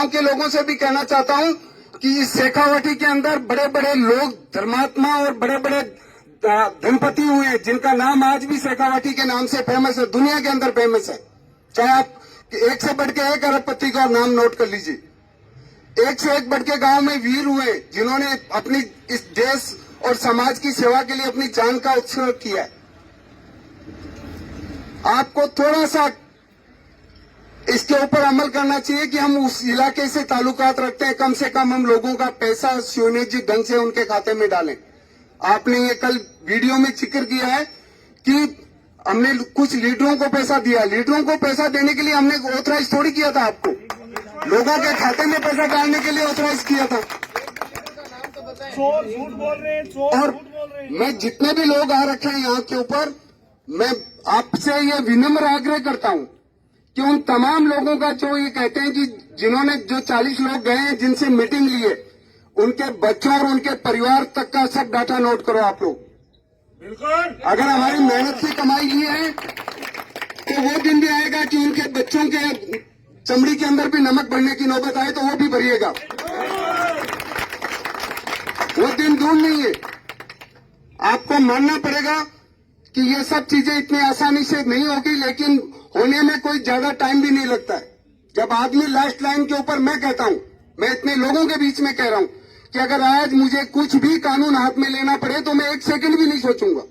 गांव के लोगों से भी कहना चाहता हूं कि इस शेखावाटी के अंदर बड़े बड़े लोग, धर्मात्मा और बड़े बड़े धनपति हुए हैं, जिनका नाम आज भी शेखावाटी के नाम से फेमस है, दुनिया के अंदर फेमस है। चाहे आप एक से बढ़ के एक अरबपति का नाम नोट कर लीजिए। एक से एक बढ़ के गांव में वीर हुए जिन्होंने अपनी इस देश और समाज की सेवा के लिए अपनी जान का उत्सर्ग किया है। आपको थोड़ा सा इसके ऊपर अमल करना चाहिए कि हम उस इलाके से ताल्लुकात रखते हैं, कम से कम हम लोगों का पैसा सुनियोजित ढंग से उनके खाते में डालें। आपने ये कल वीडियो में जिक्र किया है कि हमने कुछ लीडरों को पैसा दिया। लीडरों को पैसा देने के लिए हमने ऑथराइज थोड़ी किया था, आपको लोगों के खाते में पैसा डालने के लिए ऑथराइज किया था। झूठ बोल रहे हैं, और मैं जितने भी लोग आ रखे हैं यहाँ के ऊपर, मैं आपसे ये विनम्र आग्रह करता हूँ कि उन तमाम लोगों का जो ये कहते हैं कि जिन्होंने जो 40 लोग गए हैं जिनसे मीटिंग लिए, उनके बच्चों और उनके परिवार तक का सब डाटा नोट करो आप लोग। बिल्कुल। अगर हमारी मेहनत से कमाई की है तो वो दिन भी आएगा कि उनके बच्चों के चमड़ी के अंदर भी नमक भरने की नौबत आए तो वो भी भरिएगा। वो दिन दूर नहीं है। आपको मानना पड़ेगा कि ये सब चीजें इतनी आसानी से नहीं होगी, लेकिन होने में कोई ज्यादा टाइम भी नहीं लगता है। जब आदमी लास्ट लाइन के ऊपर, मैं कहता हूं, मैं इतने लोगों के बीच में कह रहा हूं कि अगर आज मुझे कुछ भी कानून हाथ में लेना पड़े तो मैं एक सेकंड भी नहीं सोचूंगा,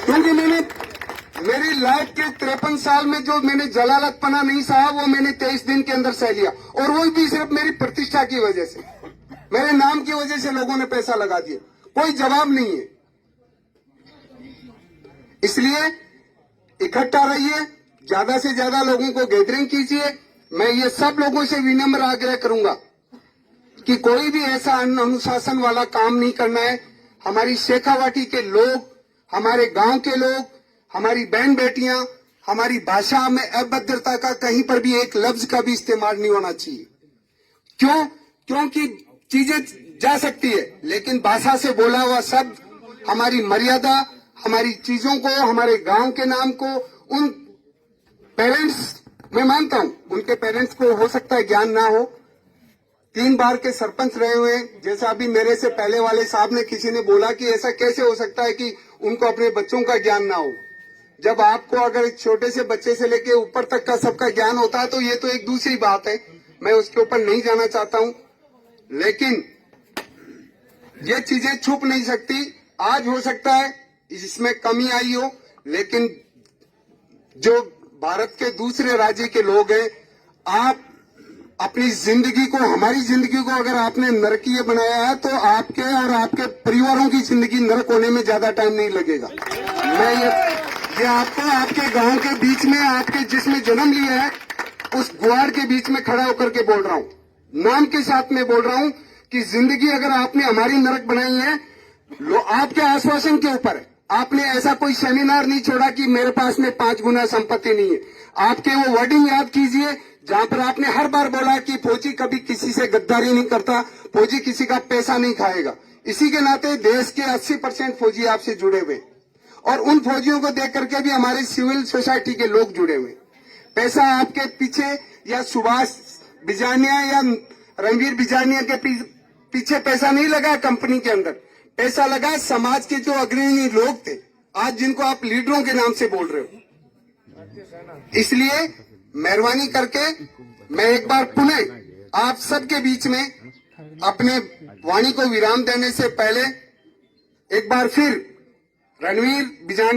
क्योंकि मेरी लाइफ के 53 साल में जो मैंने जलालतपना नहीं सहा वो मैंने 23 दिन के अंदर सह लिया, और वो भी सिर्फ मेरी प्रतिष्ठा की वजह से, मेरे नाम की वजह से लोगों ने पैसा लगा दिया। कोई जवाब नहीं है। इसलिए इकट्ठा रहिए, ज्यादा से ज्यादा लोगों को गैदरिंग कीजिए। मैं ये सब लोगों से विनम्र आग्रह करूंगा कि कोई भी ऐसा अनुशासन वाला काम नहीं करना है। हमारी शेखावाटी के लोग, हमारे गांव के लोग, हमारी बहन बेटियां, हमारी भाषा में अभद्रता का कहीं पर भी एक लफ्ज का भी इस्तेमाल नहीं होना चाहिए। क्यों? क्योंकि चीजें जा सकती है, लेकिन भाषा से बोला हुआ शब्द, हमारी मर्यादा, हमारी चीजों को, हमारे गांव के नाम को, उन पेरेंट्स, मैं मानता हूं उनके पेरेंट्स को हो सकता है ज्ञान ना हो, 3 बार के सरपंच रहे हुए, जैसा अभी मेरे से पहले वाले साहब ने किसी ने बोला कि ऐसा कैसे हो सकता है कि उनको अपने बच्चों का ज्ञान ना हो। जब आपको अगर छोटे से बच्चे से लेके ऊपर तक का सबका ज्ञान होता है तो ये तो एक दूसरी बात है, मैं उसके ऊपर नहीं जाना चाहता हूं, लेकिन ये चीजें छुप नहीं सकती। आज हो सकता है इसमें कमी आई हो, लेकिन जो भारत के दूसरे राज्य के लोग हैं, आप अपनी जिंदगी को, हमारी जिंदगी को अगर आपने नरकीय बनाया है तो आपके और आपके परिवारों की जिंदगी नरक होने में ज्यादा टाइम नहीं लगेगा। मैं ये आपको आपके गांव के बीच में, आपके जिसमें जन्म लिया है उस गुआड़ के बीच में खड़ा होकर के बोल रहा हूं, नाम के साथ में बोल रहा हूं कि जिंदगी अगर आपने हमारी नरक बनाई है, आपके आश्वासन के ऊपर है। आपने ऐसा कोई सेमिनार नहीं छोड़ा कि मेरे पास में 5 गुना संपत्ति नहीं है। आपके वो वर्डिंग याद कीजिए जहां पर आपने हर बार बोला कि फौजी कभी किसी से गद्दारी नहीं करता, फौजी किसी का पैसा नहीं खाएगा। इसी के नाते देश के 80% फौजी आपसे जुड़े हुए, और उन फौजियों को देख करके भी हमारे सिविल सोसाइटी के लोग जुड़े हुए। पैसा आपके पीछे या सुभाष बिजानिया या रणवीर बिजानिया के पीछे पैसा नहीं लगा कंपनी के अंदर, पैसा लगा समाज के जो अग्रणी लोग थे, आज जिनको आप लीडरों के नाम से बोल रहे हो। इसलिए मेहरबानी करके मैं एक बार पुनः आप सबके बीच में अपने वाणी को विराम देने से पहले एक बार फिर रणवीर बिजानिया